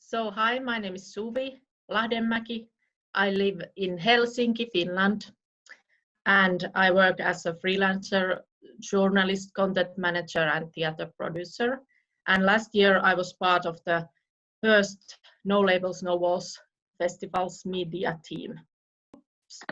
So hi, my name is Suvi Lahdenmäki. I live in Helsinki, Finland, and I work as a freelancer, journalist, content manager, and theater producer. And last year I was part of the first No Labels, No Walls Festival's media team.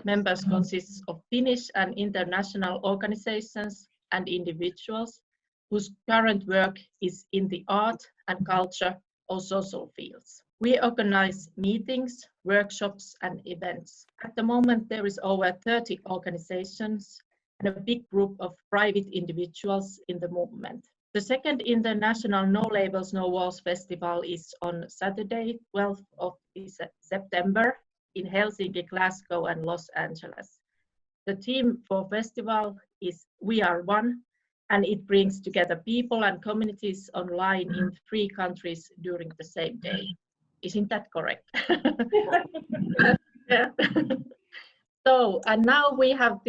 Members consist of Finnish and international organizations and individuals whose current work is in the art and culture or social fields. We organize meetings, workshops, and events. At the moment, there is over 30 organizations and a big group of private individuals in the movement. The second International No Labels, No Walls Festival is on Saturday, 12th of September in Helsinki, Glasgow, and Los Angeles. The theme for festival is We Are One, and it brings together people and communities online in 3 countries during the same day. Isn't that correct? Yeah. So, and now we have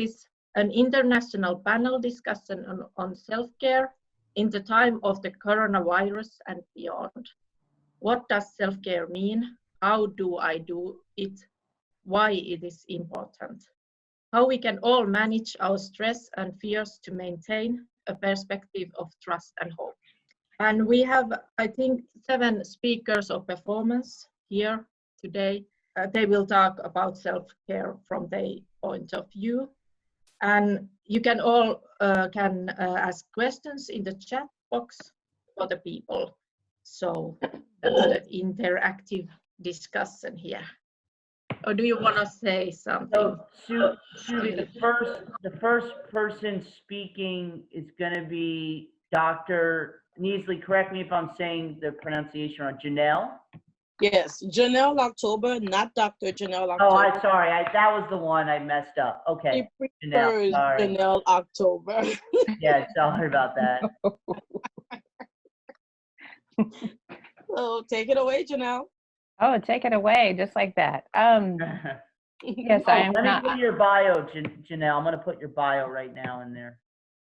an international panel discussion on self-care in the time of the coronavirus and beyond. What does self-care mean? How do I do it? Why it is important? How we can all manage our stress and fears to maintain a perspective of trust and hope. And we have, I think, 7 speakers of performance here today. They will talk about self-care from their point of view. And you can all ask questions in the chat box for the people. So that's the interactive discussion here. Or do you want to say something? So, Suvi, the first person speaking is going to be Dr. Neasley. Correct me if I'm saying the pronunciation wrong. Janelle? Yes, Janelle October, not Dr. Janelle October. Oh, I'm sorry. That was the one I messed up. Okay. She prefers Janelle October. Yeah, sorry about that. So take it away, Janelle. Oh, take it away, just like that. Yes, I am Let not. me put your bio, Janelle. I'm going to put your bio right now in there.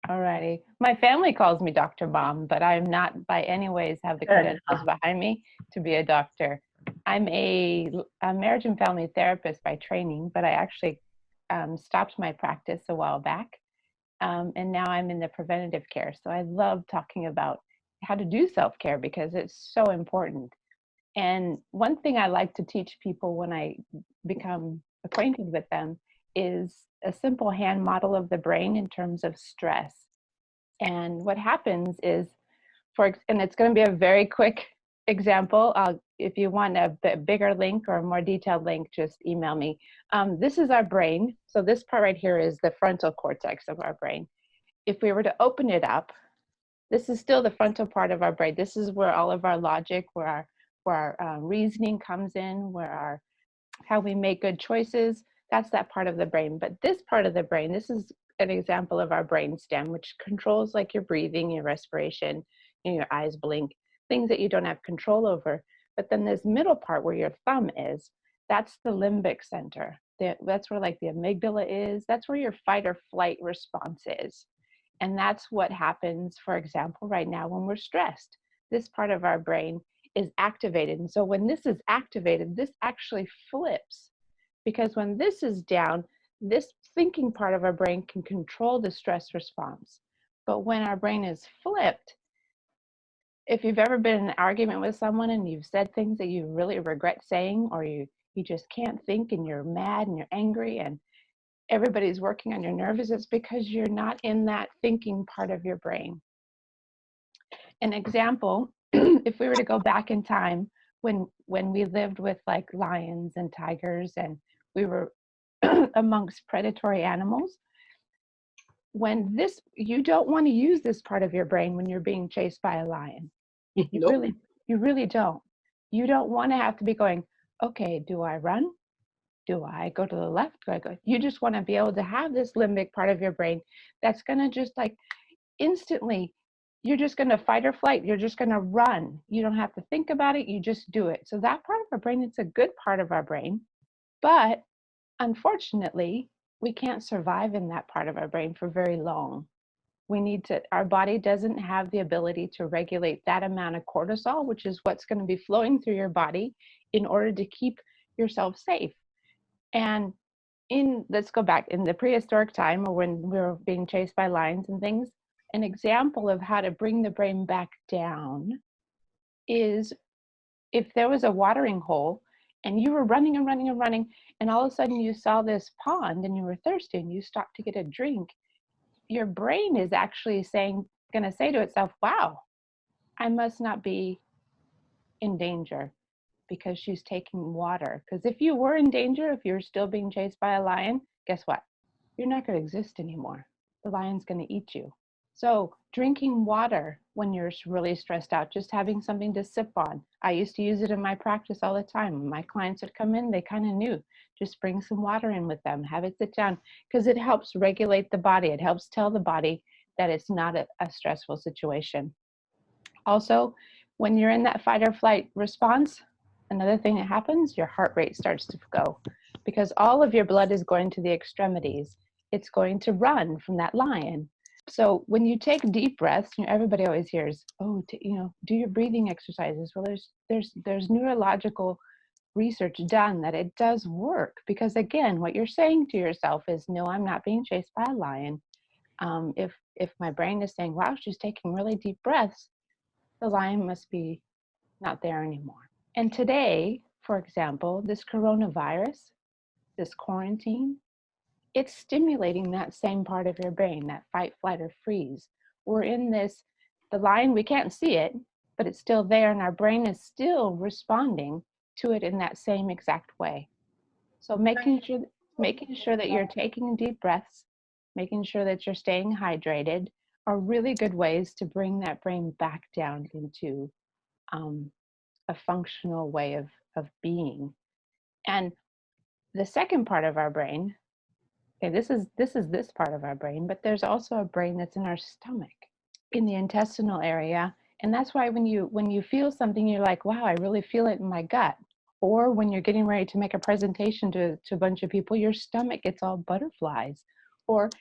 Alrighty. My family calls me Dr. Mom, but I'm not by any ways have the credentials behind me to be a doctor. I'm a marriage and family therapist by training, but I actually stopped my practice a while back. And now I'm in the preventative care. So I love talking about how to do self-care because it's so important. And one thing I like to teach people when I become acquainted with them is a simple hand model of the brain in terms of stress. And what happens is, and it's going to be a very quick example. If you want a bigger link or a more detailed link, just email me. This is our brain. So this part right here is the frontal cortex of our brain. If we were to open it up, this is still the frontal part of our brain. This is where all of our logic, where our reasoning comes in, where how we make good choices. That's that part of the brain. But this part of the brain, this is an example of our brain stem, which controls like your breathing, your respiration, your eyes blink, things that you don't have control over. But then this middle part where your thumb is, that's the limbic center. That's where like the amygdala is. That's where your fight or flight response is. And that's what happens, for example, right now when we're stressed. This part of our brain is activated. And so when this is activated, this actually flips. Because when this is down, this thinking part of our brain can control the stress response. But when our brain is flipped, if you've ever been in an argument with someone and you've said things that you really regret saying, or you just can't think and you're mad and you're angry and everybody's working on your nerves, it's because you're not in that thinking part of your brain. An example, if we were to go back in time when we lived with like lions and tigers and we were amongst predatory animals, you don't want to use this part of your brain when you're being chased by a lion. Nope. You really don't. You don't want to have to be going, okay, do I run? Do I go to the left? Do I go? You just want to be able to have this limbic part of your brain that's going to just like instantly, you're just going to fight or flight. You're just going to run. You don't have to think about it. You just do it. So that part of our brain, it's a good part of our brain. But unfortunately, we can't survive in that part of our brain for very long. We need to, our body doesn't have the ability to regulate that amount of cortisol, which is what's going to be flowing through your body in order to keep yourself safe. And let's go back in the prehistoric time, or when we were being chased by lions and things, an example of how to bring the brain back down is if there was a watering hole and you were running and running and running, and all of a sudden you saw this pond and you were thirsty and you stopped to get a drink, your brain is actually going to say to itself, wow, I must not be in danger because she's taking water. Because if you were in danger, if you're still being chased by a lion, guess what? You're not going to exist anymore. The lion's going to eat you. So drinking water when you're really stressed out, just having something to sip on. I used to use it in my practice all the time. When my clients would come in, they kind of knew, just bring some water in with them, have it sit down, because it helps regulate the body. It helps tell the body that it's not a stressful situation. Also, when you're in that fight or flight response, another thing that happens, your heart rate starts to go, because all of your blood is going to the extremities. It's going to run from that lion. So when you take deep breaths, everybody always hears, oh, do your breathing exercises. Well, there's neurological research done that it does work, because again, what you're saying to yourself is, no, I'm not being chased by a lion. If my brain is saying, wow, she's taking really deep breaths, the lion must be not there anymore. And today, for example, this coronavirus, this quarantine, it's stimulating that same part of your brain, that fight, flight, or freeze. We're in this, the lion, we can't see it, but it's still there, and our brain is still responding to it in that same exact way. So making sure that you're taking deep breaths, making sure that you're staying hydrated are really good ways to bring that brain back down into a functional way of being. And the second part of our brain, okay, this is this part of our brain, but there's also a brain that's in our stomach, in the intestinal area. And that's why when you feel something, you're like, wow, I really feel it in my gut. Or when you're getting ready to make a presentation to a bunch of people, your stomach gets all butterflies. Or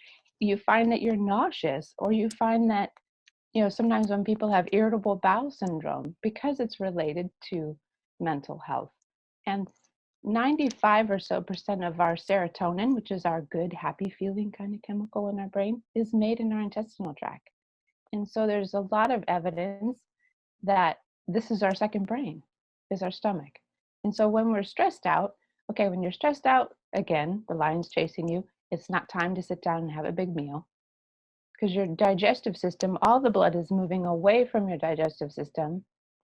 you find that you're nauseous, or you find that, sometimes when people have irritable bowel syndrome, because it's related to mental health. And 95% or so of our serotonin, which is our good, happy feeling kind of chemical in our brain, is made in our intestinal tract. And so there's a lot of evidence that this is our second brain, is our stomach. And so when we're stressed out, okay, when you're stressed out, again, the lion's chasing you, it's not time to sit down and have a big meal, because your digestive system, all the blood is moving away from your digestive system.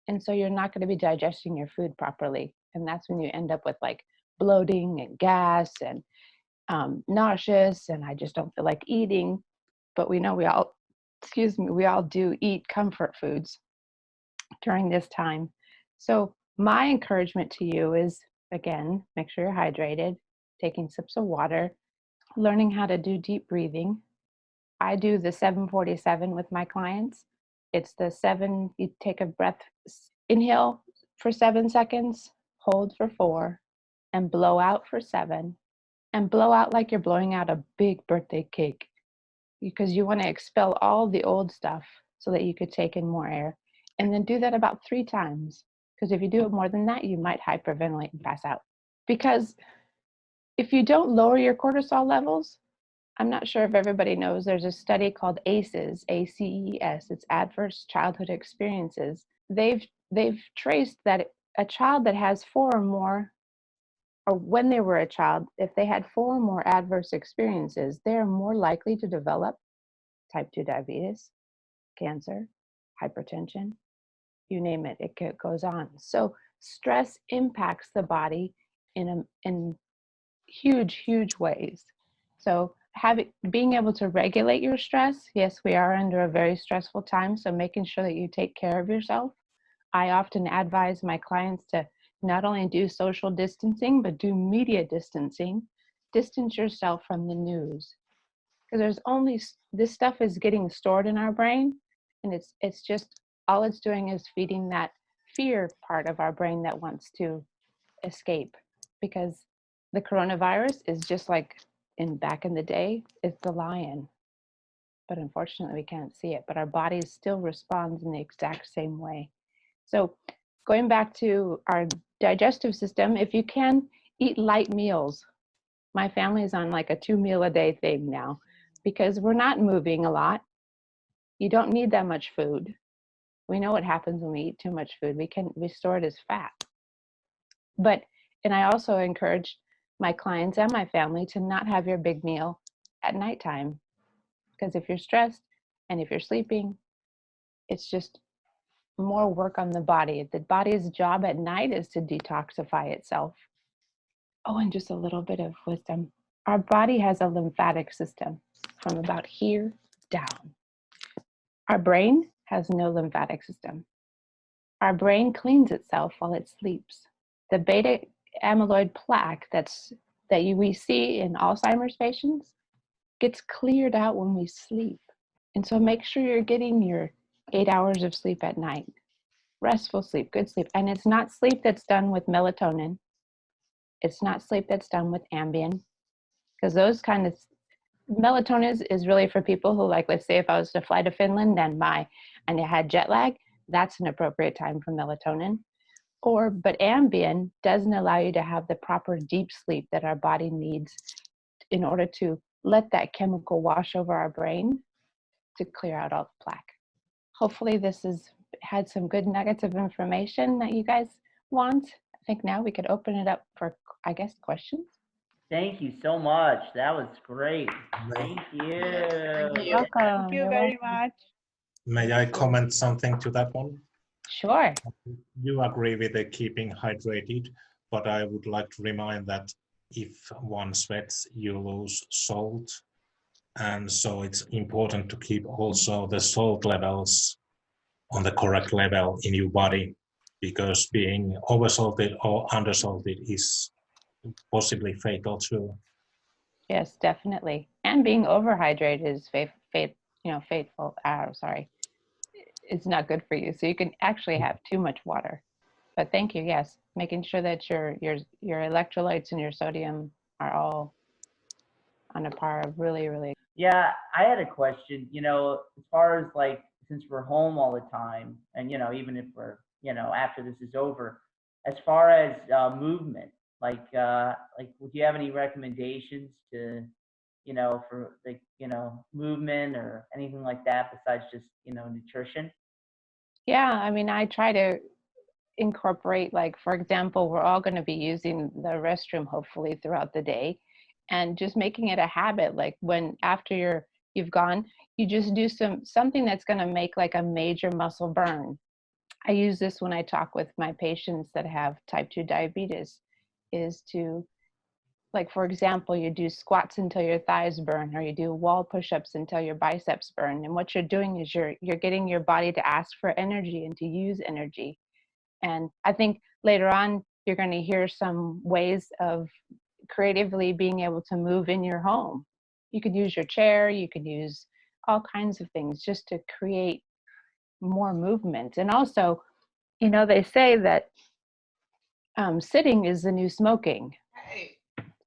And so you're not going to be digesting your food properly. And that's when you end up with like bloating and gas and nauseous, and I just don't feel like eating. But we know we all do eat comfort foods during this time. So my encouragement to you is, again, make sure you're hydrated, taking sips of water, learning how to do deep breathing. I do the 747 with my clients. It's the 7, you take a breath, inhale for 7 seconds, hold for 4, and blow out for 7. And blow out like you're blowing out a big birthday cake, because you want to expel all the old stuff so that you could take in more air. And then do that about 3 times, because if you do it more than that, you might hyperventilate and pass out. Because if you don't lower your cortisol levels, I'm not sure if everybody knows, there's a study called ACEs, ACES, it's Adverse Childhood Experiences. They've traced that a child that has 4 or more, or when they were a child, if they had 4 or more adverse experiences, they're more likely to develop type 2 diabetes, cancer, hypertension, you name it, it goes on. So stress impacts the body in huge, huge ways. So being able to regulate your stress, yes, we are under a very stressful time, so making sure that you take care of yourself. I often advise my clients to not only do social distancing, but do media distancing. Distance yourself from the news, because this stuff is getting stored in our brain, and it's just, all it's doing is feeding that fear part of our brain that wants to escape. Because the coronavirus is just like back in the day, it's the lion. but unfortunately we can't see it, but our body still responds in the exact same way. So going back to our digestive system, if you can eat light meals, my family's on like a 2-meal-a-day thing now because we're not moving a lot. You don't need that much food. We know what happens when we eat too much food. We store it as fat. And I also encourage my clients and my family to not have your big meal at nighttime, because if you're stressed and if you're sleeping, it's just more work on the body. The body's job at night is to detoxify itself. Oh, and just a little bit of wisdom. Our body has a lymphatic system from about here down. Our brain has no lymphatic system. Our brain cleans itself while it sleeps. The beta amyloid plaque that we see in Alzheimer's patients gets cleared out when we sleep. And so make sure you're getting your 8 hours of sleep at night. Restful sleep, good sleep. And it's not sleep that's done with melatonin. It's not sleep that's done with Ambien. Because those kind of, melatonin is really for people who, like, let's say if I was to fly to Finland and I had jet lag, that's an appropriate time for melatonin. But Ambien doesn't allow you to have the proper deep sleep that our body needs in order to let that chemical wash over our brain to clear out all the plaque. Hopefully this has had some good nuggets of information that you guys want. I think now we could open it up for, I guess, questions. Thank you so much. That was great. Thank you. You're welcome. Thank you very much. May I comment something to that one? Sure. You agree with the keeping hydrated, but I would like to remind that if one sweats, you lose salt. And so it's important to keep also the salt levels on the correct level in your body, because being oversalted or undersalted is possibly fatal too. Yes, definitely. And being overhydrated is it's not good for you. So you can actually have too much water. But thank you. Yes, making sure that your electrolytes and your sodium are all on a par. Really, really. Yeah, I had a question, as far as like, since we're home all the time and, even if we're, after this is over, as far as movement, like, do you have any recommendations to, for like, movement or anything like that besides just, nutrition? Yeah, I mean, I try to incorporate, like, for example, we're all going to be using the restroom hopefully throughout the day, and just making it a habit, like when after you've gone, you just do something that's going to make like a major muscle burn. I use this when I talk with my patients that have type 2 diabetes, is to, like, for example, you do squats until your thighs burn, or you do wall push-ups until your biceps burn. And what you're doing is you're getting your body to ask for energy and to use energy. And I think later on, you're going to hear some ways of creatively being able to move in your home. You could use your chair, you could use all kinds of things just to create more movement. And also, they say that sitting is the new smoking.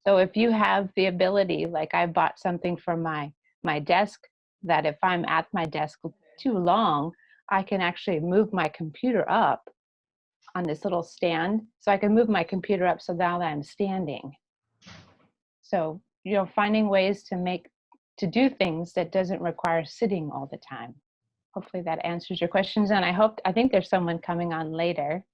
So if you have the ability, like I bought something for my desk, that if I'm at my desk too long, I can actually move my computer up on this little stand. So I can move my computer up so now that I'm standing. So, finding ways to do things that doesn't require sitting all the time. Hopefully that answers your questions. And I think there's someone coming on later.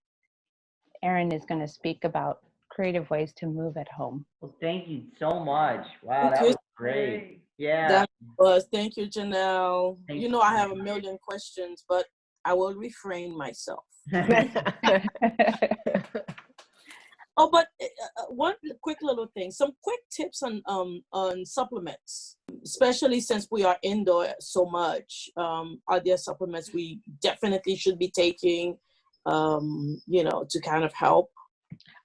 Erin is going to speak about creative ways to move at home. Well, thank you so much. Wow, that was great. Yeah. That was, thank you, Janelle. Thank I have a million questions, but I will refrain myself. Oh, but one quick little thing, some quick tips on supplements, especially since we are indoor so much. Are there supplements we definitely should be taking, to kind of help?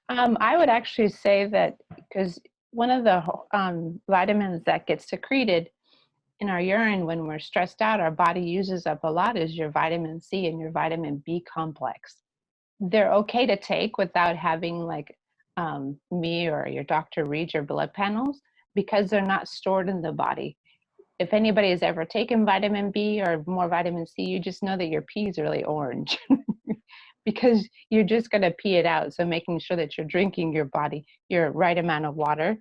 I would actually say that, because one of the vitamins that gets secreted in our urine when we're stressed out, our body uses up a lot, is your vitamin C and your vitamin B complex. They're okay to take without having, like, me or your doctor read your blood panels, because they're not stored in the body. if anybody has ever taken vitamin B or more vitamin C, you just know that your pee is really orange because you're just going to pee it out. So making sure that you're drinking your right amount of water.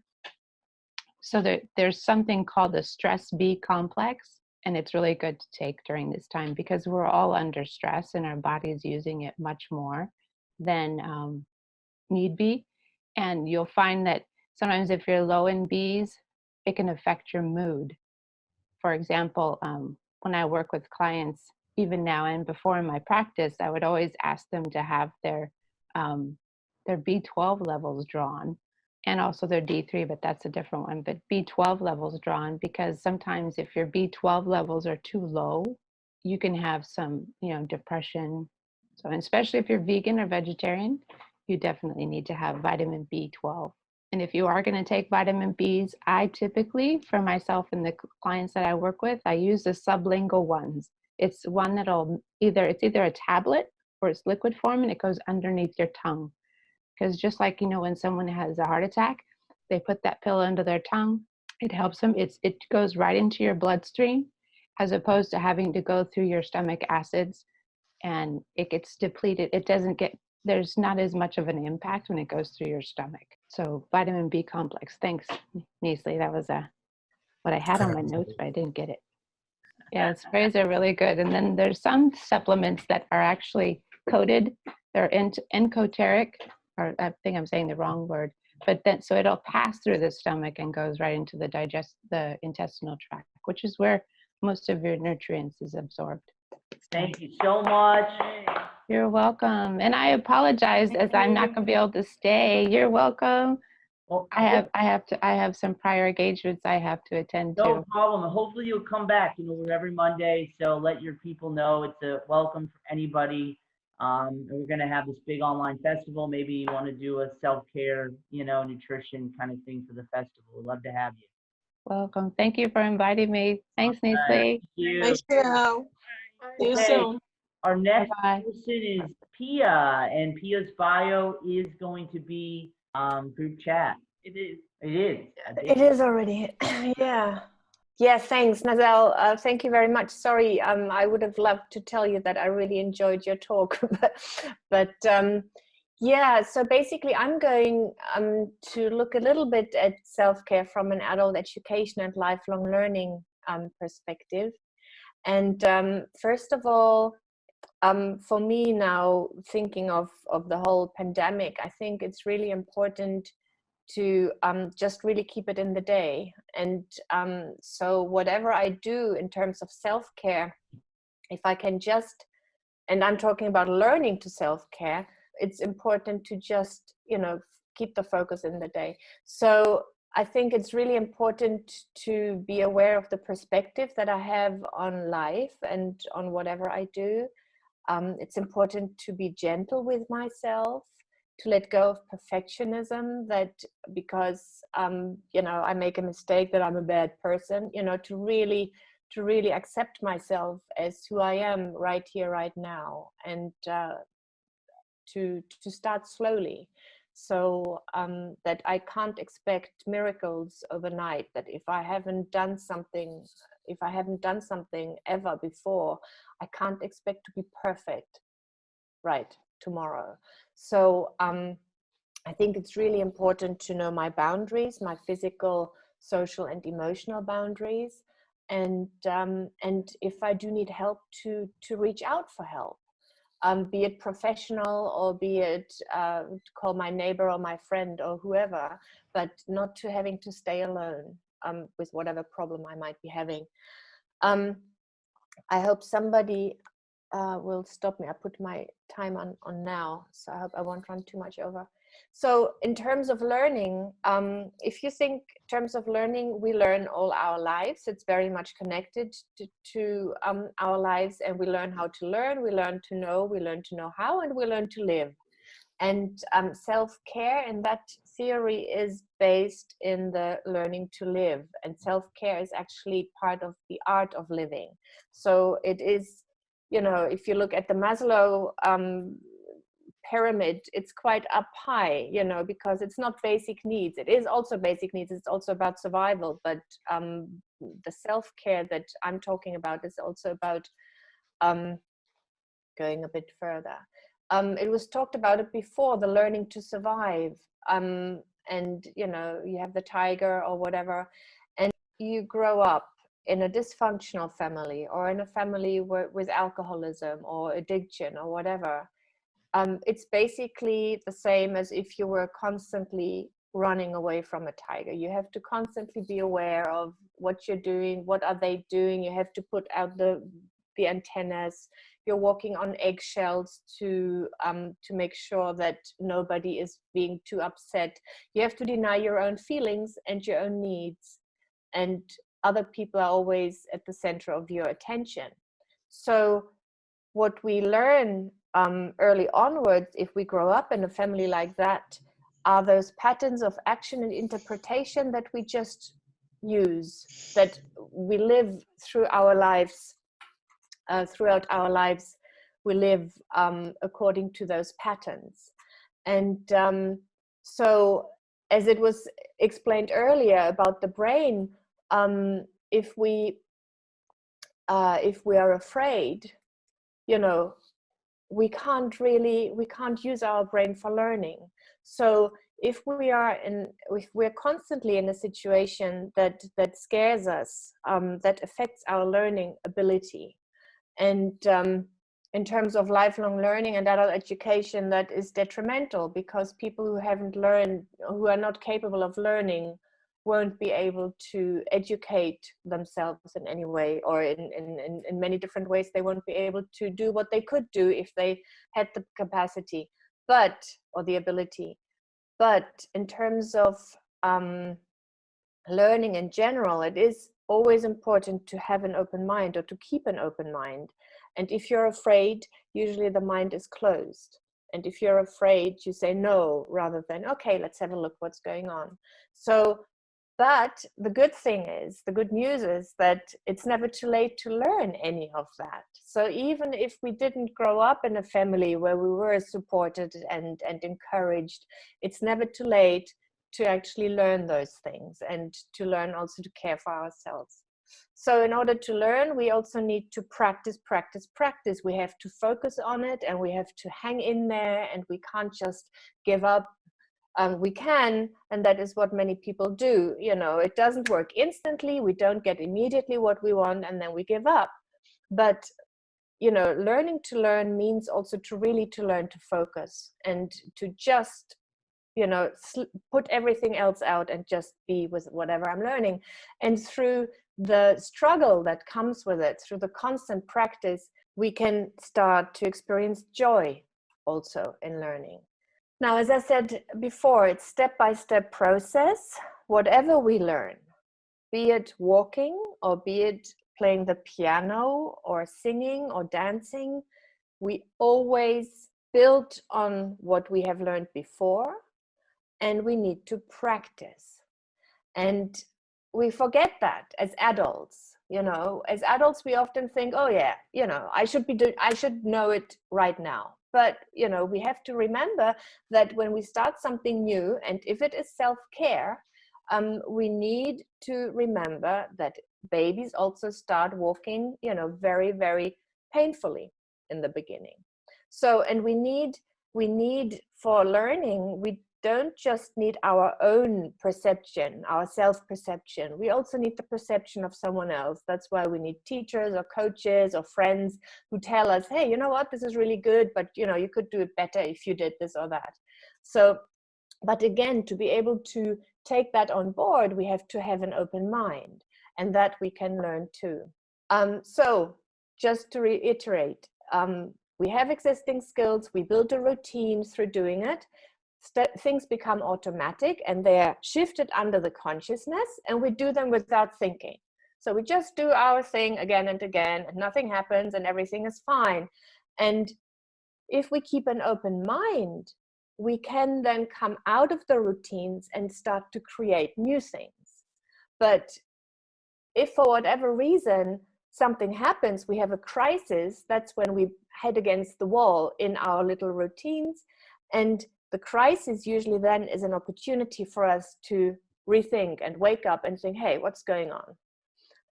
So there's something called the stress B complex, and it's really good to take during this time because we're all under stress and our body's using it much more than need be. And you'll find that sometimes if you're low in Bs, it can affect your mood. For example, when I work with clients, even now and before in my practice, I would always ask them to have their B12 levels drawn, and also their D3, but that's a different one. But B12 levels drawn, because sometimes if your B12 levels are too low, you can have some, depression. So especially if you're vegan or vegetarian, you definitely need to have vitamin B12. And if you are going to take vitamin Bs, I typically, for myself and the clients that I work with, I use the sublingual ones. It's one that'll it's either a tablet or it's liquid form, and it goes underneath your tongue. Because just like, when someone has a heart attack, they put that pill under their tongue, it helps them. It goes right into your bloodstream, as opposed to having to go through your stomach acids, and it gets depleted. There's not as much of an impact when it goes through your stomach. So vitamin B complex. Thanks, Neasley. That was what I had on my notes, but I didn't get it. Yeah, sprays are really good. And then there's some supplements that are actually coated. They're enteric, or I think I'm saying the wrong word, but then so it'll pass through the stomach and goes right into the intestinal tract, which is where most of your nutrients is absorbed. Thank you so much. You're welcome. And I apologize as I'm not going to be able to stay. You're welcome. Well, I have some prior engagements I have to attend to. no problem. Hopefully you'll come back. We're every Monday, so let your people know it's a welcome for anybody. We're going to have this big online festival. Maybe you want to do a self-care, nutrition kind of thing for the festival. We'd love to have you. Welcome. Thank you for inviting me. Thanks, Neasley. Thank you. Thanks, Cheryl. See you Okay. soon. Our next Bye-bye. person is Pia, and Pia's bio is going to be group chat. It is. It is already. Yeah. Yeah, thanks, Nazal. Thank you very much. Sorry, I would have loved to tell you that I really enjoyed your talk, but yeah, so basically I'm going to look a little bit at self-care from an adult education and lifelong learning perspective. And first of all, for me now, thinking of the whole pandemic, I think it's really important to just really keep it in the day. And so whatever I do in terms of self-care, if I can just, and I'm talking about learning to self-care, it's important to just, keep the focus in the day. So I think it's really important to be aware of the perspective that I have on life and on whatever I do. It's important to be gentle with myself, to let go of perfectionism, that because I make a mistake, that I'm a bad person, to really accept myself as who I am right here, right now, and to start slowly, so that I can't expect miracles overnight, that if I haven't done something ever before, I can't expect to be perfect right tomorrow. So I think it's really important to know my boundaries, my physical, social, and emotional boundaries, and if I do need help, to reach out for help, be it professional or be it call my neighbor or my friend or whoever, but not to having to stay alone with whatever problem I might be having. I hope somebody will stop me. I put my time on now, so I hope I won't run too much over. So in terms of learning, if you think in terms of learning, we learn all our lives. It's very much connected to our lives, and we learn how to learn, we learn to know how, and we learn to live. And self-care in that theory is based in the learning to live, and self-care is actually part of the art of living. So it is, if you look at the Maslow pyramid, it's quite up high, you know, because it's not basic needs. It is also basic needs. It's also about survival. But the self-care that I'm talking about is also about going a bit further. It was talked about it before, the learning to survive. And, you know, you have the tiger or whatever, and you grow up in a dysfunctional family or in a family with alcoholism or addiction or whatever. It's basically the same as if you were constantly running away from a tiger. You have to constantly be aware of what you're doing, what are they doing. You have to put out the antennas. You're walking on eggshells to make sure that nobody is being too upset. You have to deny your own feelings and your own needs, and other people are always at the center of your attention. So what we learn early onwards, if we grow up in a family like that, are those patterns of action and interpretation that we just use, that we live through our lives. Throughout our lives, we live according to those patterns. And so, as it was explained earlier about the brain, if we are afraid, you know, we can't use our brain for learning. So if we're constantly in a situation that scares us, that affects our learning ability. And in terms of lifelong learning and adult education, that is detrimental, because people who haven't learned, who are not capable of learning, won't be able to educate themselves in any way, or in many different ways. They won't be able to do what they could do if they had the capacity, or the ability. But in terms of learning in general, it is always important to have an open mind, or to keep an open mind. And if you're afraid, usually the mind is closed. And if you're afraid, you say no, rather than, okay, let's have a look what's going on. So, but the good news is that it's never too late to learn any of that. So even if we didn't grow up in a family where we were supported and encouraged, it's never too late to actually learn those things, and to learn also to care for ourselves. So in order to learn, we also need to practice. We have to focus on it, and we have to hang in there, and we can't just give up. We can, and that is what many people do. You know, it doesn't work instantly. We don't get immediately what we want, and then we give up. But, you know, learning to learn means also to learn to focus, and to just, you know, put everything else out and just be with whatever I'm learning. And through the struggle that comes with it, through the constant practice, we can start to experience joy also in learning. Now, as I said before, it's step-by-step process. Whatever we learn, be it walking, or be it playing the piano, or singing, or dancing, we always build on what we have learned before, and we need to practice. And we forget that as adults. You know, as adults, we often think, oh yeah, you know, I should know it right now. But, you know, we have to remember that when we start something new, and if it is self-care, we need to remember that babies also start walking, you know, very, very painfully in the beginning. So, and we need for learning, we don't just need our own perception, our self-perception. We also need the perception of someone else. That's why we need teachers or coaches or friends who tell us, hey, you know what, this is really good, but you know, you could do it better if you did this or that. So, but again, to be able to take that on board, we have to have an open mind, and that we can learn too. So just to reiterate, we have existing skills, we build a routine through doing it. Things become automatic, and they're shifted under the consciousness, and we do them without thinking. So we just do our thing again and again, and nothing happens, and everything is fine. And if we keep an open mind, we can then come out of the routines and start to create new things. But if for whatever reason something happens, we have a crisis, that's when we head against the wall in our little routines. And the crisis usually then is an opportunity for us to rethink and wake up and think, hey, what's going on?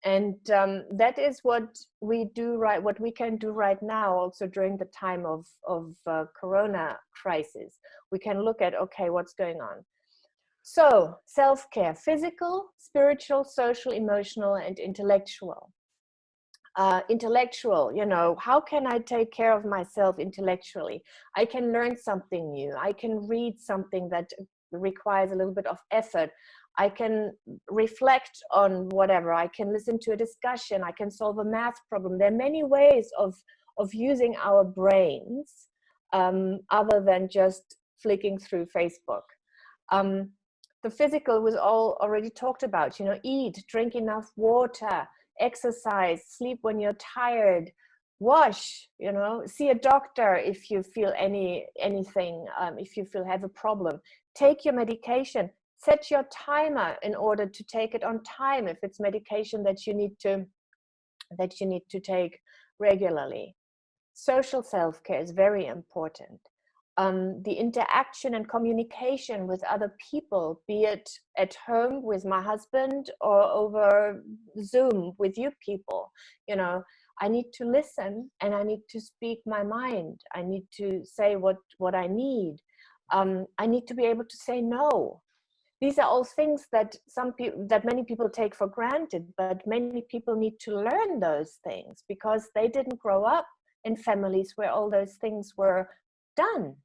And that is what we do what we can do right now, also during the time of Corona crisis. We can look at, okay, what's going on? So self-care, physical, spiritual, social, emotional, and intellectual. Intellectual, you know, how can I take care of myself intellectually? I can learn something new. I can read something that requires a little bit of effort. I can reflect on whatever. I can listen to a discussion. I can solve a math problem. There are many ways of using our brains other than just flicking through Facebook. The physical was all already talked about, you know, eat, drink enough water, exercise, sleep when you're tired, wash, you know, see a doctor if you feel anything, if you have a problem, take your medication, set your timer in order to take it on time if it's medication that you need to take regularly. Social self-care is very important. The interaction and communication with other people, be it at home with my husband or over Zoom with you people, you know, I need to listen and I need to speak my mind. I need to say what I need. I need to be able to say no. These are all things that many people take for granted, but many people need to learn those things because they didn't grow up in families where all those things were done.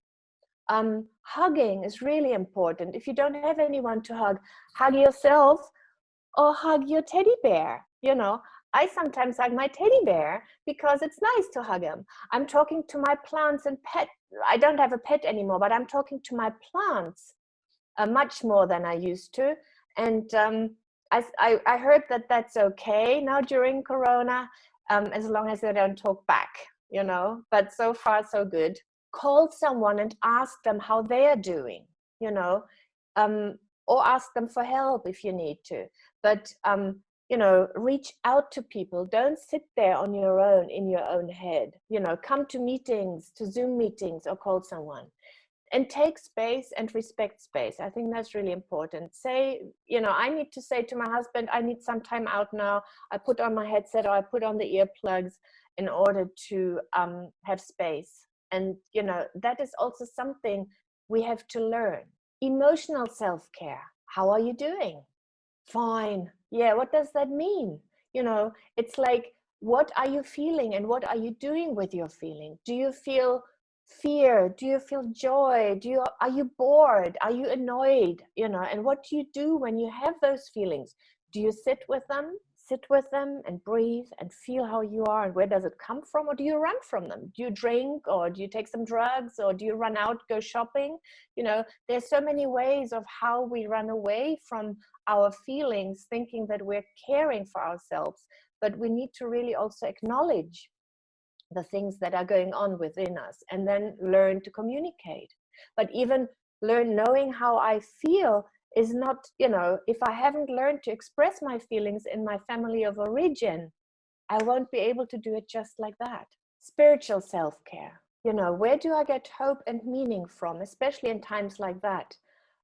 Hugging is really important. If you don't have anyone to hug yourself or hug your teddy bear. You know, I sometimes hug my teddy bear because it's nice to hug him. I'm talking to my plants and pet. I don't have a pet anymore, but I'm talking to my plants much more than I used to. And I heard that that's okay now during Corona, as long as they don't talk back, you know, but so far so good. Call someone and ask them how they are doing, you know, or ask them for help if you need to. But, you know, reach out to people. Don't sit there on your own in your own head, you know, come to meetings, to Zoom meetings, or call someone. And take space and respect space. I think that's really important. Say, you know, I need to say to my husband, I need some time out now. I put on my headset or I put on the earplugs in order to have space. And, you know, that is also something we have to learn. Emotional self-care. How are you doing? Fine. Yeah, what does that mean? You know, it's like, what are you feeling and what are you doing with your feeling? Do you feel fear? Do you feel joy? Are you bored? Are you annoyed? You know, and what do you do when you have those feelings? Do you sit with them and breathe and feel how you are and where does it come from? Or do you run from them? Do you drink or do you take some drugs or do you run out, go shopping? You know, there's so many ways of how we run away from our feelings, thinking that we're caring for ourselves. But we need to really also acknowledge the things that are going on within us and then learn to communicate. But even knowing how I feel is not, you know, if I haven't learned to express my feelings in my family of origin, I won't be able to do it just like that. Spiritual self-care, you know, where do I get hope and meaning from, especially in times like that?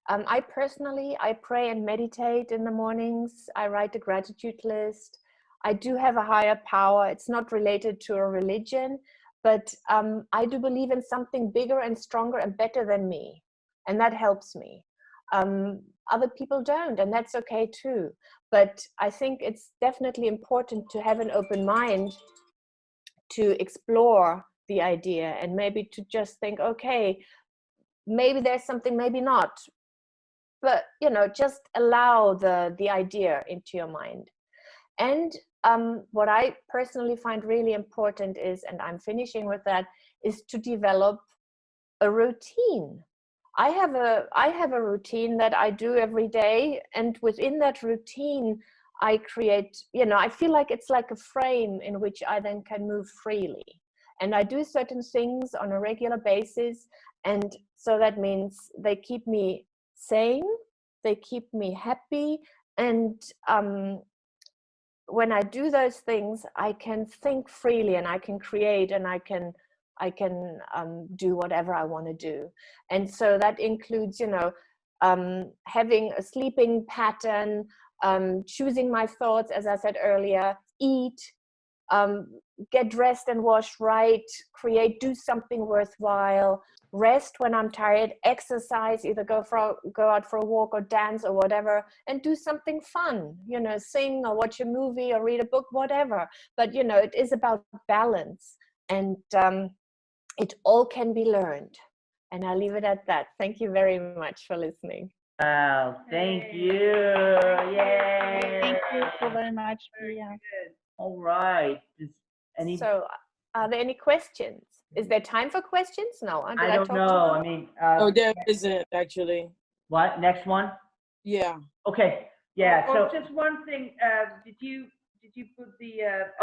I pray and meditate in the mornings. I write a gratitude list. I do have a higher power. It's not related to a religion, but I do believe in something bigger and stronger and better than me. And that helps me. Other people don't, and that's okay too. But I think it's definitely important to have an open mind to explore the idea and maybe to just think, okay, maybe there's something, maybe not. But, you know, just allow the idea into your mind. And what I personally find really important is, and I'm finishing with that, is to develop a routine. I have a routine that I do every day, and within that routine, I create, you know, I feel like it's like a frame in which I then can move freely. And I do certain things on a regular basis, and so that means they keep me sane, they keep me happy, and when I do those things, I can think freely and I can create and I can do whatever I want to do. And so that includes, having a sleeping pattern, choosing my thoughts, as I said earlier, eat, get dressed and washed right, do something worthwhile, rest when I'm tired, exercise, either go out for a walk or dance or whatever, and do something fun, sing or watch a movie or read a book, whatever. But, it is about balance, and it all can be learned. And I'll leave it at that. Thank you very much for listening. Wow, thank you. Yay. Thank you so very much, Maria. All right. So, are there any questions? Is there time for questions? No. I don't know. I mean, oh, there isn't actually. What? Next one? Yeah. Okay. Yeah. So just one thing. Did you put the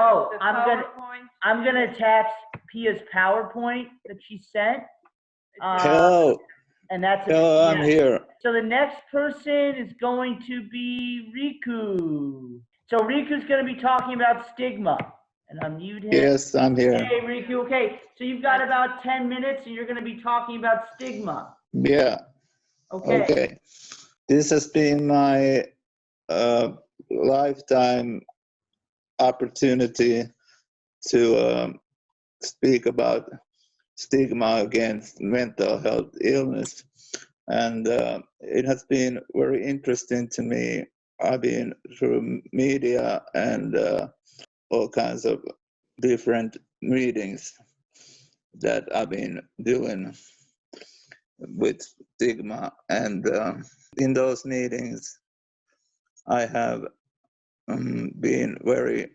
oh, the PowerPoint? PowerPoint? I'm gonna attach Pia's PowerPoint that she sent. Hello. And that's Hello, I'm here. So the next person is going to be Riku. So Riku's going to be talking about stigma. And unmute him. Yes, I'm here. Hey, Riku. Okay, so you've got about 10 minutes and you're going to be talking about stigma. Yeah. Okay. This has been my lifetime opportunity to speak about stigma against mental health illness. And it has been very interesting to me. I've been through media and all kinds of different meetings that I've been doing with stigma. And in those meetings, I have been very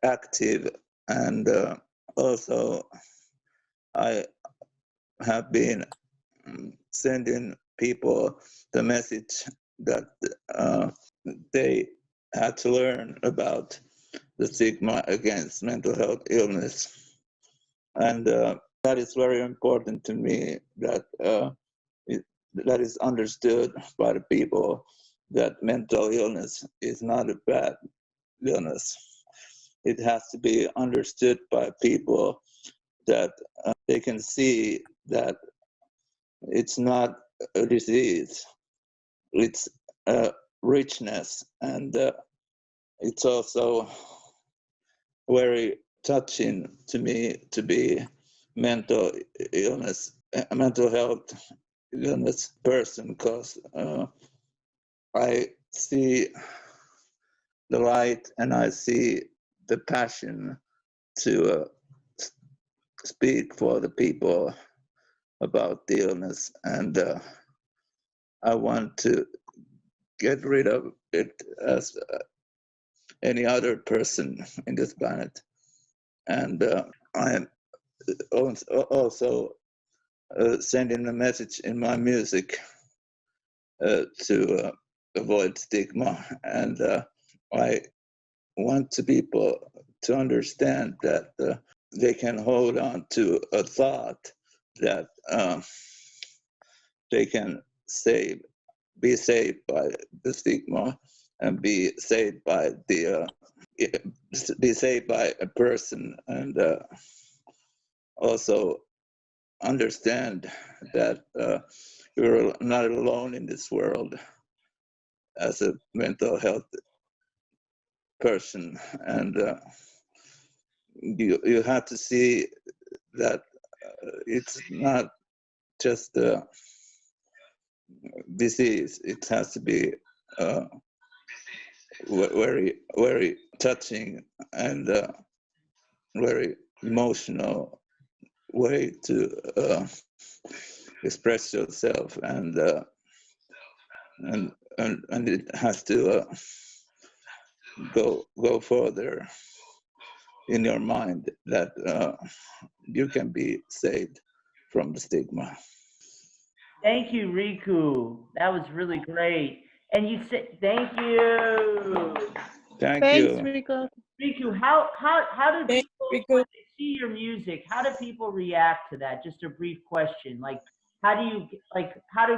active, and also I have been sending people the message that they had to learn about the stigma against mental health illness. And that is very important to me, that that is understood by the people, that mental illness is not a bad illness. It has to be understood by people, that they can see that it's not a disease, it's a richness, and it's also very touching to me to be mental health illness person, because I see the light and I see the passion to speak for the people about the illness, and I want to get rid of it as any other person in this planet. And I am also sending a message in my music to avoid stigma, and I want people to understand that they can hold on to a thought that they can be saved by the stigma, and be saved by a person, and also understand that you're not alone in this world as a mental health person, and you have to see that it's not just a disease. It has to be very, very touching and very emotional way to express yourself, and it has to go further in your mind, that you can be saved from the stigma. Thank you, Riku. That was really great. And you said, thank you. Thanks, you. Riku. Riku, how do Thanks, people, when Riku. they see your music, how do people react to that? Just a brief question. Like, how do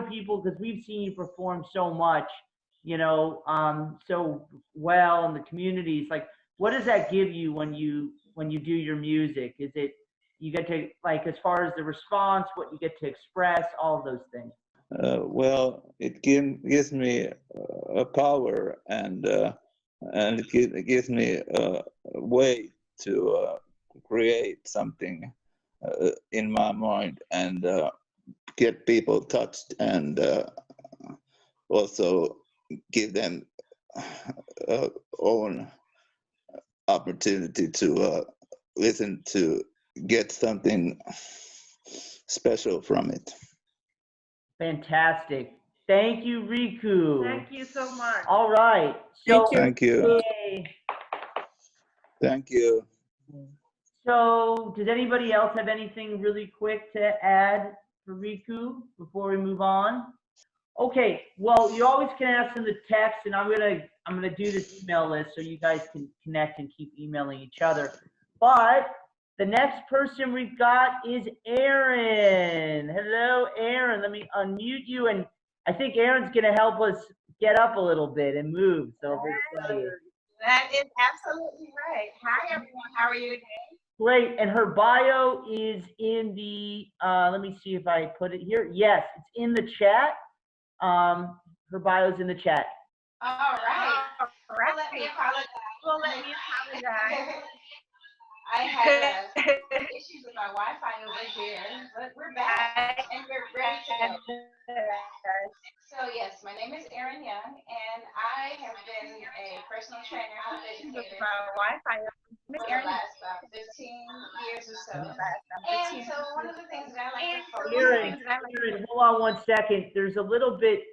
people, because we've seen you perform so much, so well in the communities. Like, what does that give you when you do your music? Is it you get to, like, as far as the response, what you get to express, all of those things? Well, it gives me a power, and it gives me a way to create something in my mind, and get people touched, and also give them own opportunity to listen, to get something special from it. Fantastic. Thank you, Riku. Thank you so much. All right. So, Thank you. yay. Thank you. So, does anybody else have anything really quick to add for Riku before we move on? Okay. Well, you always can ask in the text, and I'm gonna do this email list so you guys can connect and keep emailing each other. But the next person we've got is Aaron. Hello, Aaron. Let me unmute you, and I think Aaron's gonna help us get up a little bit and move. So we're excited. That is absolutely right. Hi, everyone. How are you today? Great. And her bio is in the, let me see if I put it here. Yes, it's in the chat. Her bio is in the chat. All right. Well, let me apologize. I had issues with my Wi-Fi over here, but we're back and we're ready to go. So yes, my name is Erin Young, and I have been a personal trainer and educator for the last about 15 years or so. And so one of the things that I like to focus Erin, hold on one second. There's a little bit,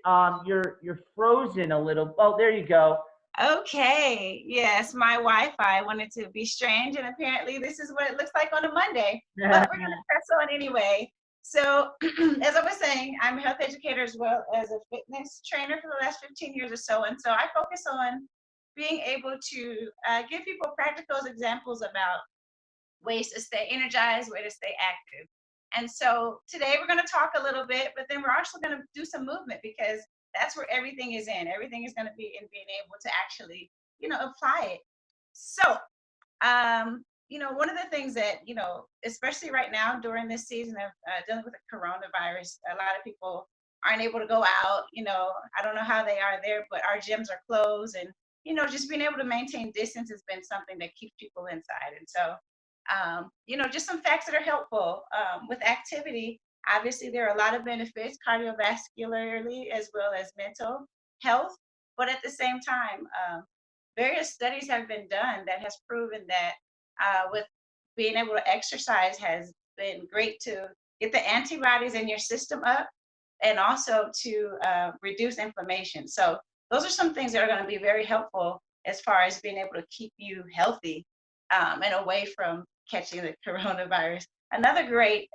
you're frozen a little. Oh, there you go. Okay, yes, my Wi-Fi wanted to be strange, and apparently this is what it looks like on a Monday, but we're gonna press on anyway. So, as I was saying, I'm a health educator as well as a fitness trainer for the last 15 years or so, and so I focus on being able to give people practical examples about ways to stay energized, ways to stay active. And so today we're going to talk a little bit, but then we're also going to do some movement, because that's where everything is in. Everything is going to be in being able to actually, apply it. So, one of the things that, especially right now during this season of dealing with the coronavirus, a lot of people aren't able to go out. I don't know how they are there, but our gyms are closed, and, just being able to maintain distance has been something that keeps people inside. And so, just some facts that are helpful with activity. Obviously, there are a lot of benefits cardiovascularly as well as mental health, but at the same time, various studies have been done that has proven that with being able to exercise has been great to get the antibodies in your system up, and also to reduce inflammation. So those are some things that are going to be very helpful as far as being able to keep you healthy and away from catching the coronavirus. Another great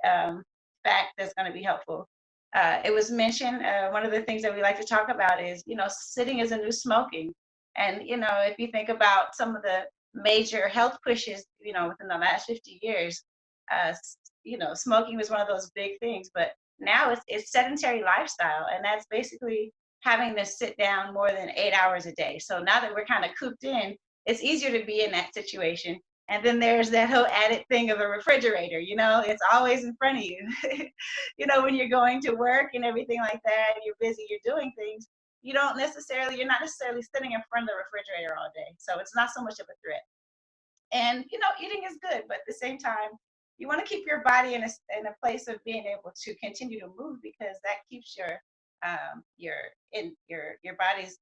fact that's going to be helpful. It was mentioned, one of the things that we like to talk about is, sitting is a new smoking. And, if you think about some of the major health pushes, within the last 50 years, smoking was one of those big things, but now it's sedentary lifestyle. And that's basically having to sit down more than 8 hours a day. So now that we're kind of cooped in, it's easier to be in that situation. And then there's that whole added thing of a refrigerator, it's always in front of you. When you're going to work and everything like that, you're busy, you're doing things, you're not necessarily sitting in front of the refrigerator all day. So it's not so much of a threat. And, eating is good, but at the same time, you want to keep your body in a place of being able to continue to move, because that keeps your body's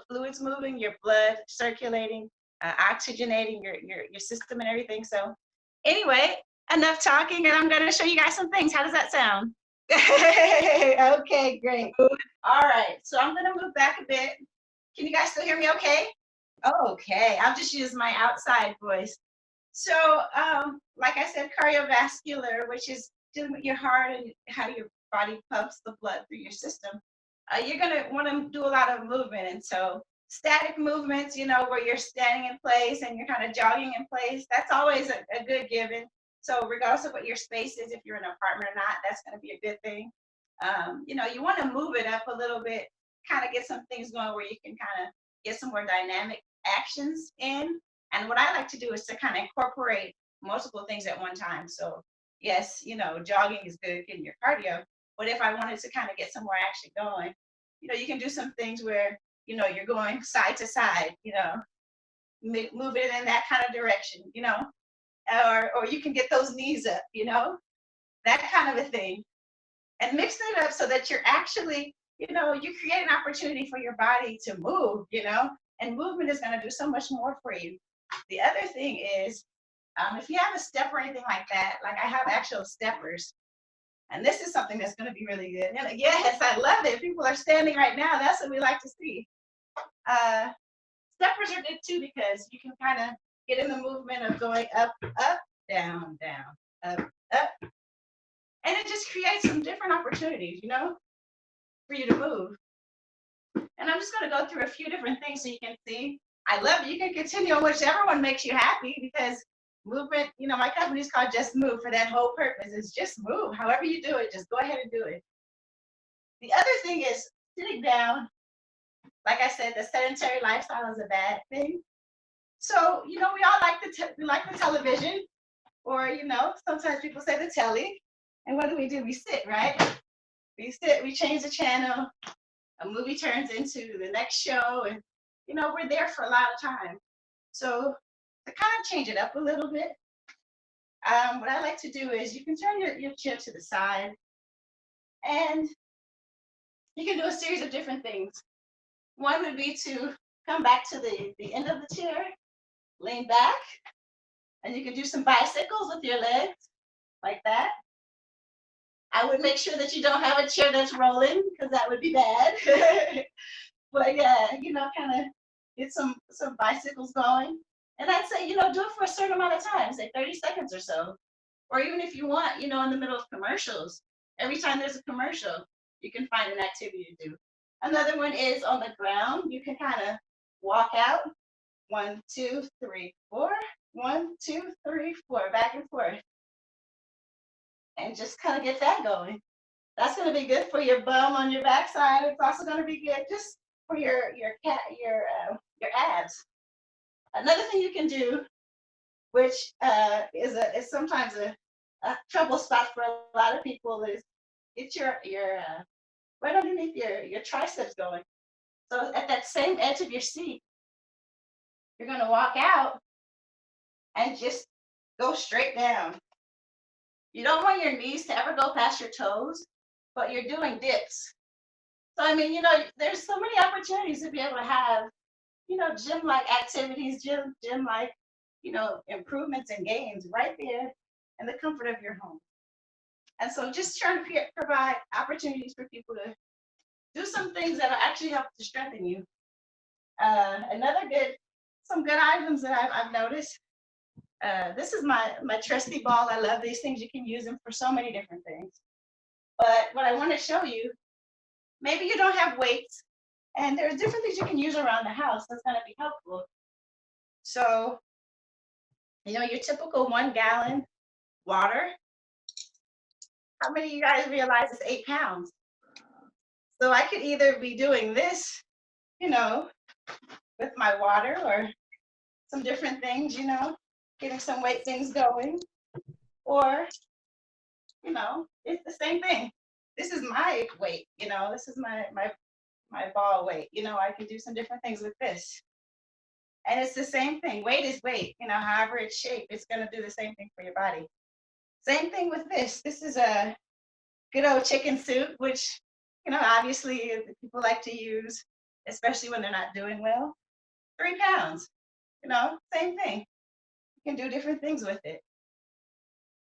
fluids moving, your blood circulating, oxygenating your system and everything. So anyway, enough talking, and I'm going to show you guys some things. How does that sound? Okay, great. All right, so I'm going to move back a bit. Can you guys still hear me okay? Okay, I'll just use my outside voice. So like I said, cardiovascular, which is dealing with your heart and how your body pumps the blood through your system. You're going to want to do a lot of movement. And so static movements, where you're standing in place and you're kind of jogging in place, that's always a good given. So regardless of what your space is, if you're in an apartment or not, that's going to be a good thing. You want to move it up a little bit kind of get some things going where you can kind of get some more dynamic actions in. And what I like to do is to kind of incorporate multiple things at one time. So yes, you know, jogging is good getting your cardio, but if I wanted to kind of get some more action going, you know, you can do some things where, you know, you're going side to side, you know, move it in that kind of direction, you know, or you can get those knees up, you know, that kind of a thing. And mix it up so that you're actually, you know, you create an opportunity for your body to move, you know, and movement is going to do so much more for you. The other thing is, if you have a step or anything like that, like I have actual steppers, and this is something that's going to be really good. And yes, I love it. People are standing right now. That's what we like to see. Steppers are good too because you can kind of get in the movement of going up, up, down, down, up, up. And it just creates some different opportunities, you know, for you to move. And I'm just going to go through a few different things so you can see. I love it. You can continue on whichever one makes you happy because movement, you know, my company is called Just Move for that whole purpose. It's just move. However you do it, just go ahead and do it. The other thing is sitting down. Like I said, the sedentary lifestyle is a bad thing. So, you know, we all like the television, or, you know, sometimes people say the telly. And what do? We sit, right? We sit, we change the channel. A movie turns into the next show, and, you know, we're there for a lot of time. So to kind of change it up a little bit, what I like to do is you can turn your chair to the side, and you can do a series of different things. One would be to come back to the end of the chair, lean back, and you can do some bicycles with your legs, like that. I would make sure that you don't have a chair that's rolling, because that would be bad. But yeah, you know, kind of get some bicycles going. And I'd say, you know, do it for a certain amount of time, say 30 seconds or so. Or even if you want, you know, in the middle of commercials, every time there's a commercial, you can find an activity to do. Another one is on the ground. You can kind of walk out. 1, 2, 3, 4. 1, 2, 3, 4, back and forth. And just kind of get that going. That's going to be good for your bum on your backside. It's also going to be good just for your abs. Another thing you can do, which is sometimes a trouble spot for a lot of people, is get your right underneath your triceps going. So at that same edge of your seat, you're going to walk out and just go straight down. You don't want your knees to ever go past your toes, but you're doing dips. So, I mean, you know, there's so many opportunities to be able to have, you know, gym-like activities, gym-like, you know, improvements and gains right there in the comfort of your home. And so just trying to provide opportunities for people to do some things that will actually help to strengthen you. Some good items that I've noticed. This is my trusty ball. I love these things. You can use them for so many different things. But what I want to show you, maybe you don't have weights, and there's different things you can use around the house that's going to be helpful. So, you know, your typical 1 gallon water. How many of you guys realize it's 8 pounds? So I could either be doing this, you know, with my water, or some different things, you know, getting some weight things going, or, you know, it's the same thing. This is my weight, you know, this is my ball weight, you know, I can do some different things with this. And it's the same thing. Weight is weight, you know, however it's shaped, it's going to do the same thing for your body. Same thing with this. This is a good old chicken soup, which, you know, obviously people like to use, especially when they're not doing well. 3 pounds, you know, same thing. You can do different things with it.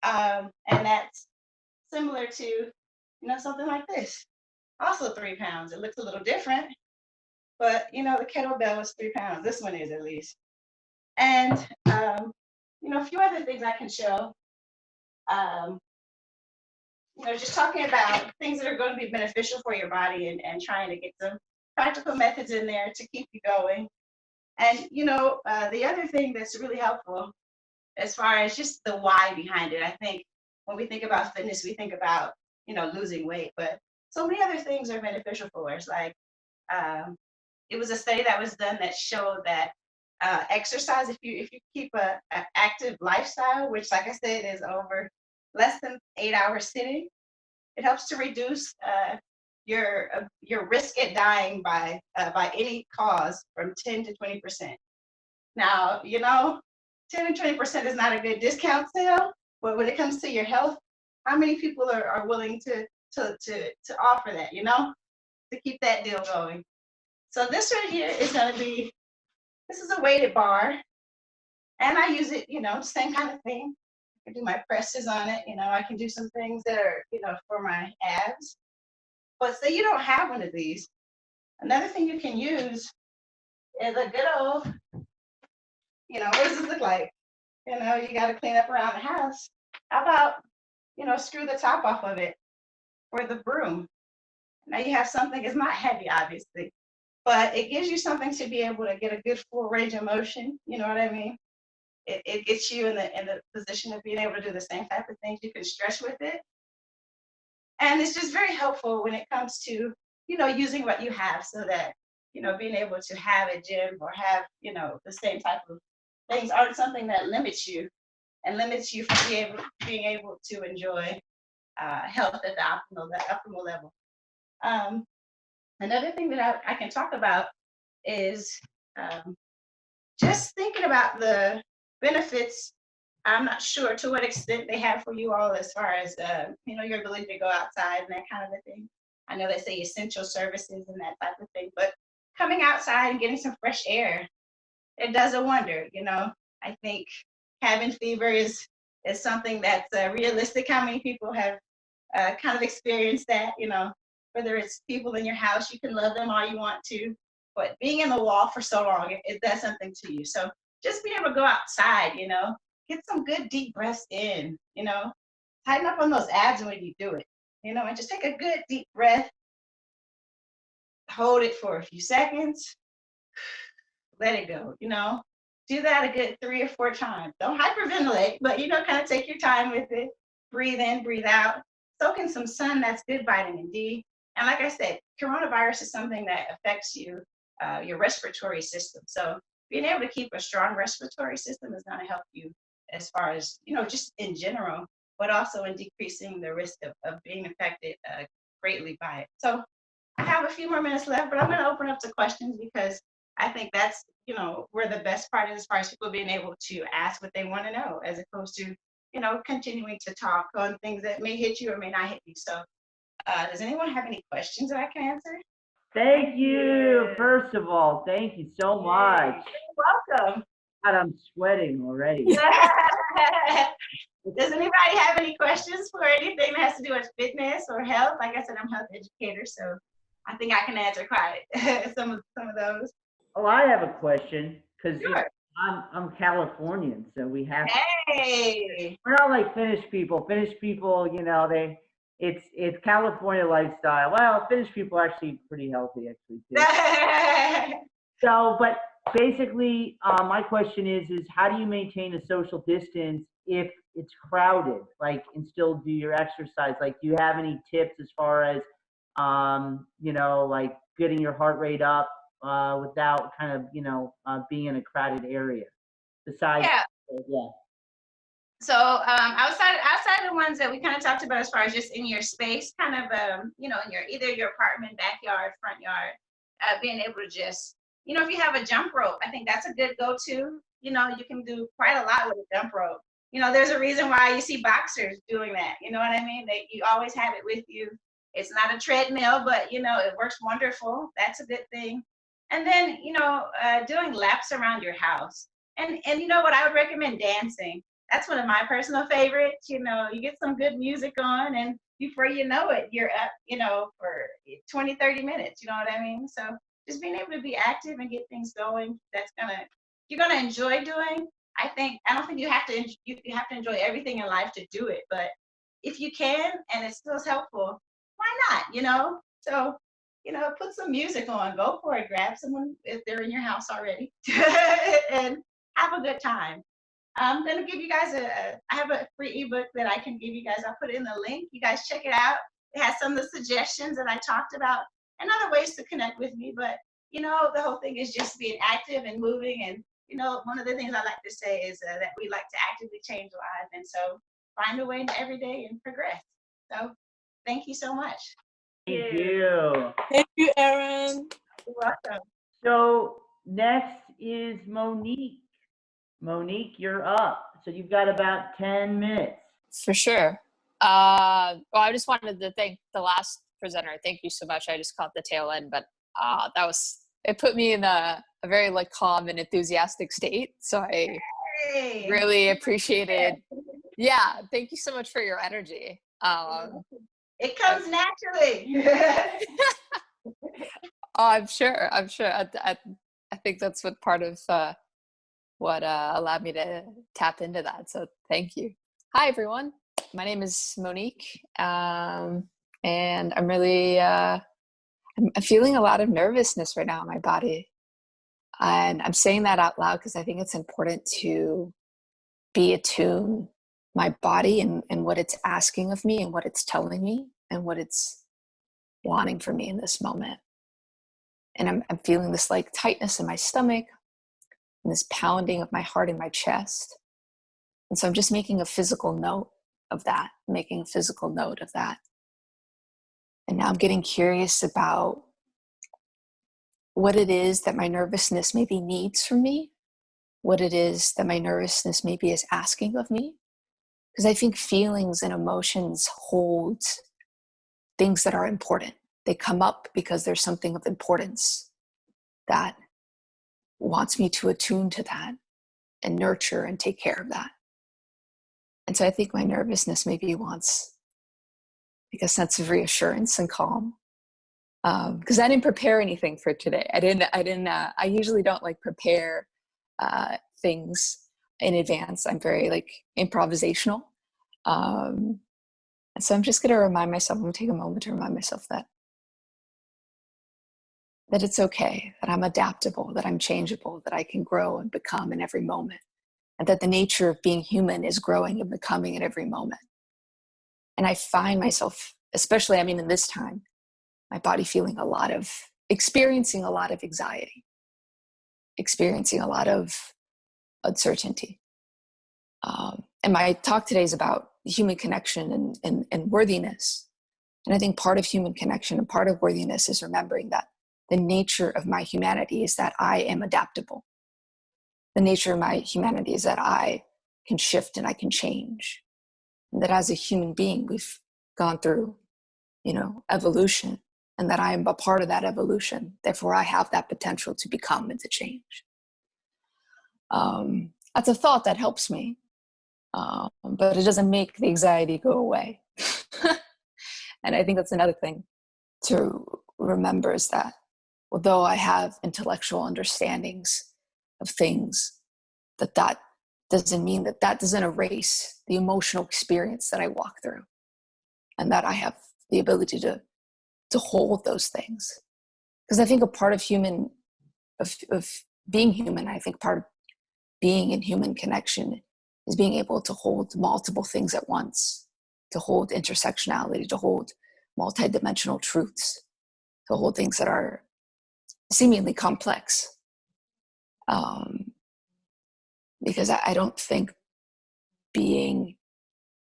And that's similar to, you know, something like this. Also 3 pounds. It looks a little different, but, you know, the kettlebell is 3 pounds. This one is, at least. And, you know, a few other things I can show. You know, just talking about things that are going to be beneficial for your body, and trying to get some practical methods in there to keep you going. And, you know, the other thing that's really helpful as far as just the why behind it, I think when we think about fitness, we think about, you know, losing weight, but so many other things are beneficial for us, like It was a study that was done that showed that exercise, if you keep an active lifestyle, which like I said is over less than 8 hours sitting, it helps to reduce your risk at dying by any cause from 10 to 20%. Now, 10 and 20% is not a good discount sale, but when it comes to your health, how many people are willing to offer that, to keep that deal going? So this right here is going to be, this is a weighted bar, and I use it, same kind of thing. I can do my presses on it, I can do some things that are, for my abs. But say you don't have one of these, another thing you can use is a good old, what does this look like? You got to clean up around the house. How about, screw the top off of it for the broom? Now you have something, it's not heavy, obviously, but it gives you something to be able to get a good full range of motion. You know what I mean? It gets you in the position of being able to do the same type of things. You can stretch with it. And it's just very helpful when it comes to, using what you have so that, being able to have a gym or have, the same type of things aren't something that limits you and limits you from being able to enjoy health at the optimal level. Another thing that I can talk about is just thinking about the benefits. I'm not sure to what extent they have for you all as far as, your ability to go outside and that kind of a thing. I know they say essential services and that type of thing, but coming outside and getting some fresh air, it does a wonder. I think cabin fever is something that's realistic. How many people have kind of experienced that, whether it's people in your house, you can love them all you want to, but being in the wall for so long, it does something to you. So just being able to go outside, get some good deep breaths in, tighten up on those abs when you do it, and just take a good deep breath, hold it for a few seconds, let it go, do that a good 3 or 4 times. Don't hyperventilate, but, kind of take your time with it, breathe in, breathe out, soak in some sun, that's good vitamin D. And like I said, coronavirus is something that affects you, your respiratory system. So being able to keep a strong respiratory system is going to help you as far as, just in general, but also in decreasing the risk of being affected greatly by it. So I have a few more minutes left, but I'm going to open up to questions because I think that's, where the best part is as far as people being able to ask what they want to know, as opposed to, continuing to talk on things that may hit you or may not hit you. So does anyone have any questions that I can answer? Thank you. First of all, thank you so much. You're welcome. God, I'm sweating already. Does anybody have any questions for anything that has to do with fitness or health? Like I said, I'm a health educator, so I think I can answer quite some of those. Oh, I have a question because Sure. I'm Californian, so we have. Hey. We're not like Finnish people. Finnish people, it's California lifestyle. Well, Finnish people are actually pretty healthy, actually too. So, but basically, my question is how do you maintain a social distance if it's crowded, and still do your exercise? Do you have any tips as far as, getting your heart rate up without kind of, being in a crowded area? Besides, yeah. So outside the ones that we kind of talked about as far as just in your space, kind of, in either your apartment, backyard, front yard, being able to just, if you have a jump rope, I think that's a good go-to. You can do quite a lot with a jump rope. There's a reason why you see boxers doing that. You know what I mean? You always have it with you. It's not a treadmill, but, it works wonderful. That's a good thing. And then, doing laps around your house. And you know what? I would recommend dancing. That's one of my personal favorites. You get some good music on, and before you know it, you're up, for 20, 30 minutes. You know what I mean? So just being able to be active and get things going, you're gonna enjoy doing. I don't think you have to enjoy everything in life to do it, but if you can and it still is helpful, why not? So, put some music on, go for it, grab someone if they're in your house already, and have a good time. I'm going to give you guys I have a free ebook that I can give you guys. I'll put it in the link. You guys check it out. It has some of the suggestions that I talked about. and other ways to connect with me. But, you know, the whole thing is just being active and moving. And, you know, one of the things I like to say is that we like to actively change lives. And so find a way every day and progress. So thank you so much. Thank you. Thank you, Erin. You're welcome. So next is Monique. Monique, you're up. So you've got about 10 minutes. For sure. Well, I just wanted to thank the last presenter. Thank you so much. I just caught the tail end, but it put me in a very like calm and enthusiastic state. So I really appreciated. Yeah. Thank you so much for your energy. It comes naturally. I'm sure. I think that's what part of what allowed me to tap into that. So thank you. Hi, everyone. My name is Monique, and I'm really I'm feeling a lot of nervousness right now in my body. And I'm saying that out loud because I think it's important to be attuned my body and what it's asking of me and what it's telling me and what it's wanting from me in this moment. And I'm feeling this like tightness in my stomach and this pounding of my heart in my chest. And so I'm just making a physical note of that, And now I'm getting curious about what it is that my nervousness maybe needs from me, what it is that my nervousness maybe is asking of me. Because I think feelings and emotions hold things that are important. They come up because there's something of importance that wants me to attune to that and nurture and take care of that. And so I think my nervousness maybe wants like a sense of reassurance and calm. Because I didn't prepare anything for today. I usually don't like prepare things in advance. I'm very like improvisational. And so I'm just going to remind myself, I'm going to take a moment to remind myself that it's okay, that I'm adaptable, that I'm changeable, that I can grow and become in every moment. And that the nature of being human is growing and becoming at every moment. And I find myself, especially, in this time, my body experiencing a lot of anxiety, experiencing a lot of uncertainty. And my talk today is about human connection and worthiness. And I think part of human connection and part of worthiness is remembering that the nature of my humanity is that I am adaptable. The nature of my humanity is that I can shift and I can change. And that as a human being, we've gone through, evolution, and that I am a part of that evolution. Therefore, I have that potential to become and to change. That's a thought that helps me, but it doesn't make the anxiety go away. And I think that's another thing to remember is that although I have intellectual understandings of things, that doesn't mean that doesn't erase the emotional experience that I walk through, and that I have the ability to hold those things. Because I think a part of being human, I think part of being in human connection is being able to hold multiple things at once, to hold intersectionality, to hold multidimensional truths, to hold things that are seemingly complex. Because I don't think being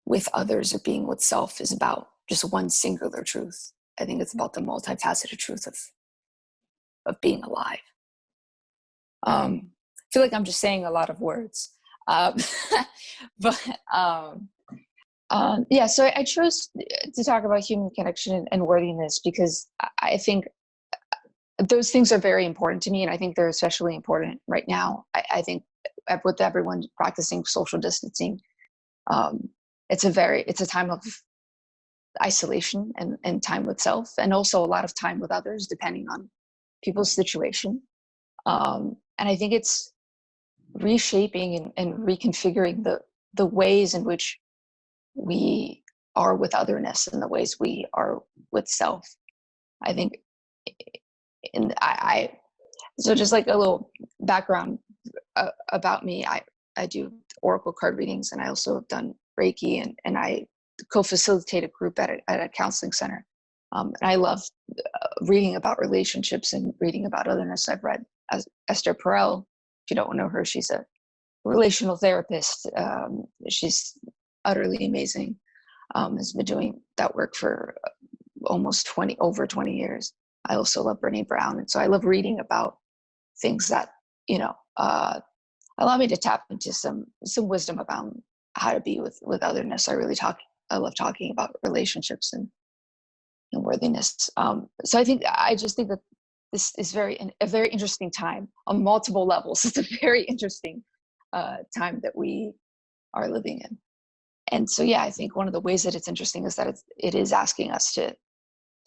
with others or being with self is about just one singular truth. I think it's about the multifaceted truth of being alive. I feel like I'm just saying a lot of words. So I chose to talk about human connection and worthiness because I think those things are very important to me, and I think they're especially important right now. I think with everyone practicing social distancing, it's a time of isolation and time with self, and also a lot of time with others, depending on people's situation. And I think it's reshaping and reconfiguring the ways in which we are with otherness and the ways we are with self. I think, so just like a little background about me, I do oracle card readings, and I also have done Reiki, and I co-facilitate a group at a counseling center And I love reading about relationships and reading about otherness. I've read Esther Perel. If you don't know her, she's a relational therapist. She's utterly amazing. Has been doing that work for almost over 20 years. I also love Brene Brown. And so I love reading about things that, allow me to tap into some wisdom about how to be with otherness. I love talking about relationships and worthiness. So I just think that this is a very interesting time on multiple levels. It's a very interesting time that we are living in. And so, yeah, I think one of the ways that it's interesting is that it is asking us to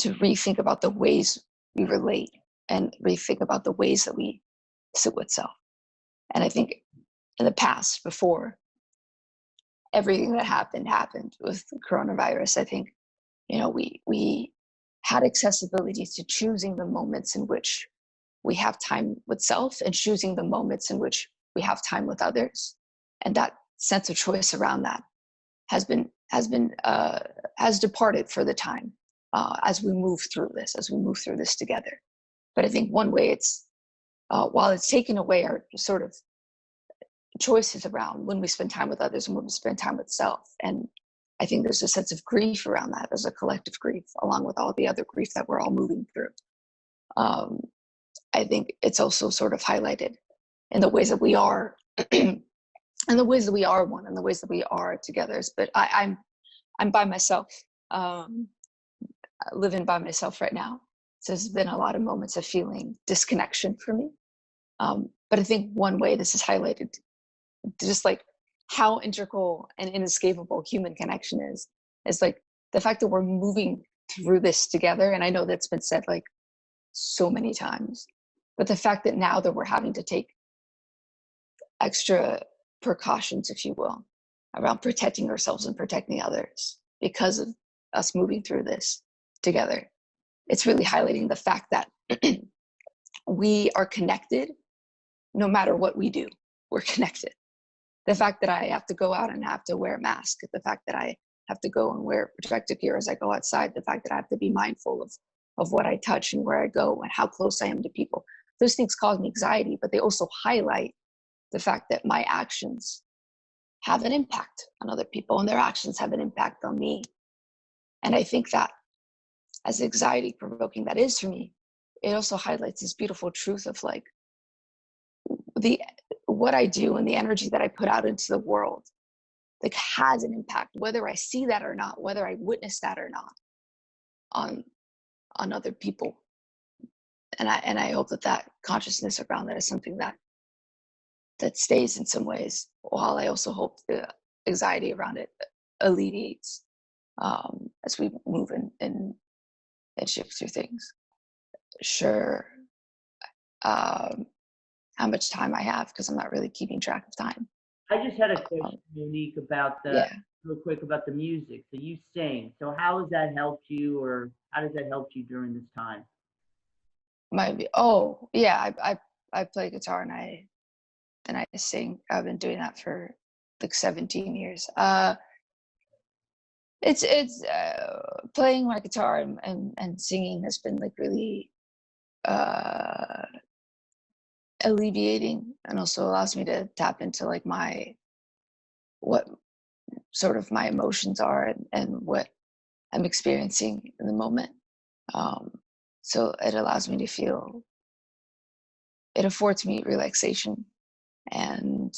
rethink about the ways we relate and rethink about the ways that we sit with self. And I think in the past, before everything that happened with the coronavirus, I think, we had accessibility to choosing the moments in which we have time with self and choosing the moments in which we have time with others. And that sense of choice around that has departed for the time as we move through this together. But I think one way it's while it's taken away our sort of choices around when we spend time with others and when we spend time with self. And I think there's a sense of grief around that. There's a collective grief along with all the other grief that we're all moving through. I think it's also sort of highlighted in the ways that we are and the ways that we are one and the ways that we are together. But I'm by myself, living by myself right now. So there's been a lot of moments of feeling disconnection for me. But I think one way this is highlighted, just like how integral and inescapable human connection is like the fact that we're moving through this together. And I know that's been said like so many times, but the fact that now that we're having to take extra precautions, if you will, around protecting ourselves and protecting others because of us moving through this together, it's really highlighting the fact that we are connected no matter what we do. We're connected. The fact that I have to go out and have to wear a mask, the fact that I have to go and wear protective gear as I go outside, the fact that I have to be mindful of what I touch and where I go and how close I am to people, those things cause me anxiety, but they also highlight the fact that my actions have an impact on other people and their actions have an impact on me. And I think that as anxiety provoking that is for me, it also highlights this beautiful truth of like what I do and the energy that I put out into the world like has an impact, whether I see that or not, whether I witness that or not, on other people. And I hope that consciousness around that is something that stays in some ways, while I also hope the anxiety around it alleviates as we move and shift through things. Sure. How much time I have, because I'm not really keeping track of time. I just had a question, Monique, about real quick about the music. So you sing. So how has that helped you, or how does that help you during this time? I play guitar and I sing. I've been doing that for like 17 years. It's playing my guitar and singing has been like really alleviating, and also allows me to tap into like what sort of my emotions are and what I'm experiencing in the moment. So it allows me to feel, it affords me relaxation, and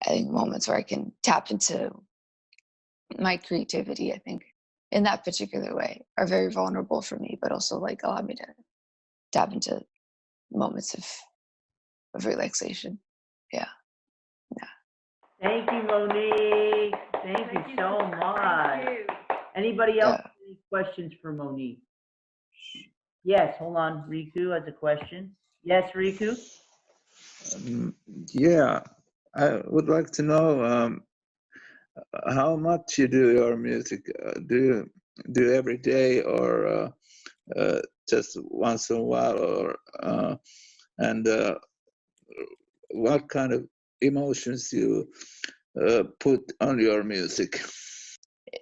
I think moments where I can tap into my creativity, I think in that particular way, are very vulnerable for me, but also like allow me to tap into moments of relaxation. Yeah. Thank you, Monique. Thank you so much. Anybody else have any questions for Monique? Yes, hold on. Riku has a question. Yes, Riku? Yeah, I would like to know how much you do your music. Do you do every day, or just once in a while, or and what kind of emotions you put on your music?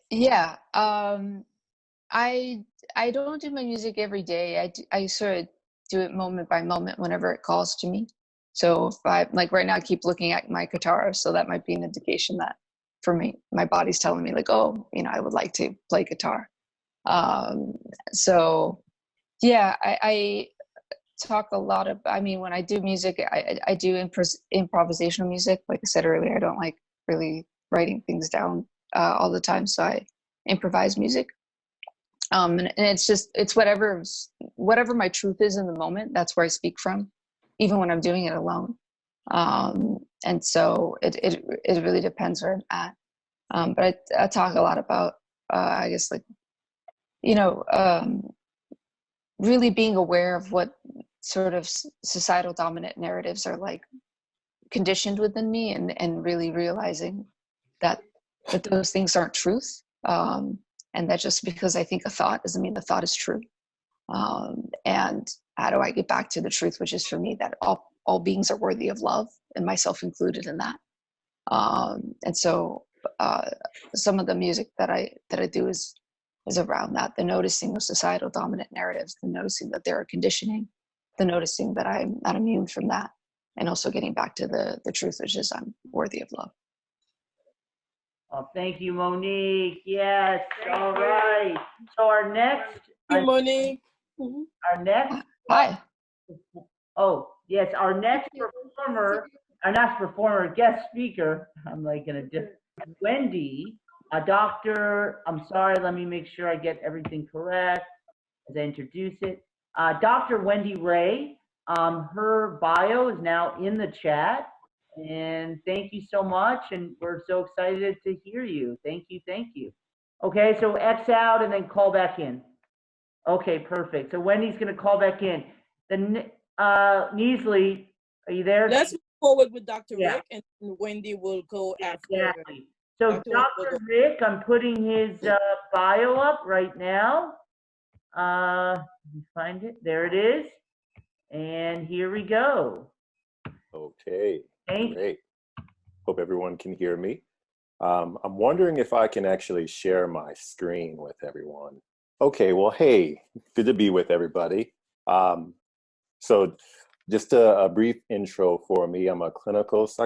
Yeah. I don't do my music every day. I sort of do it moment by moment whenever it calls to me. So if I like right now, I keep looking at my guitar, so that might be an indication that for me, my body's telling me like, oh, I would like to play guitar. So yeah, I talk a lot of. I mean, when I do music, I do improvisational music. Like I said earlier, I don't like really writing things down all the time, so I improvise music. And it's whatever my truth is in the moment. That's where I speak from, even when I'm doing it alone. And so it really depends where I'm at. But I talk a lot about I guess like really being aware of what sort of societal dominant narratives are like conditioned within me, and really realizing that those things aren't truth. And that just because I think a thought doesn't mean the thought is true. And how do I get back to the truth, which is for me that all beings are worthy of love, and myself included in that. And so some of the music that I do is around that, the noticing of societal dominant narratives, the noticing that there are conditioning, the noticing that I'm not immune from that, and also getting back to the truth, which is I'm worthy of love. Oh, thank you, Monique. Yes, all right. So our next, Monique. Our next. Hi. Oh, yes, our next performer, guest speaker. I'm like in a different. Wendy, a doctor. I'm sorry. Let me make sure I get everything correct as I introduce it. Dr. Wendy Ray. Her bio is now in the chat. And thank you so much. And we're so excited to hear you. Thank you. Thank you. Okay, so X out and then call back in. Okay, perfect. So Wendy's going to call back in. Then Neasley, are you there? Let's move forward with Dr. Rick, and Wendy will go after. Exactly. So Dr. Rick, I'm putting his bio up right now. Let me find it. There it is. And here we go. Okay, great. Hope everyone can hear me. I'm wondering if I can actually share my screen with everyone. Okay, well, hey, good to be with everybody. So just a brief intro for me. I'm a clinical psychologist.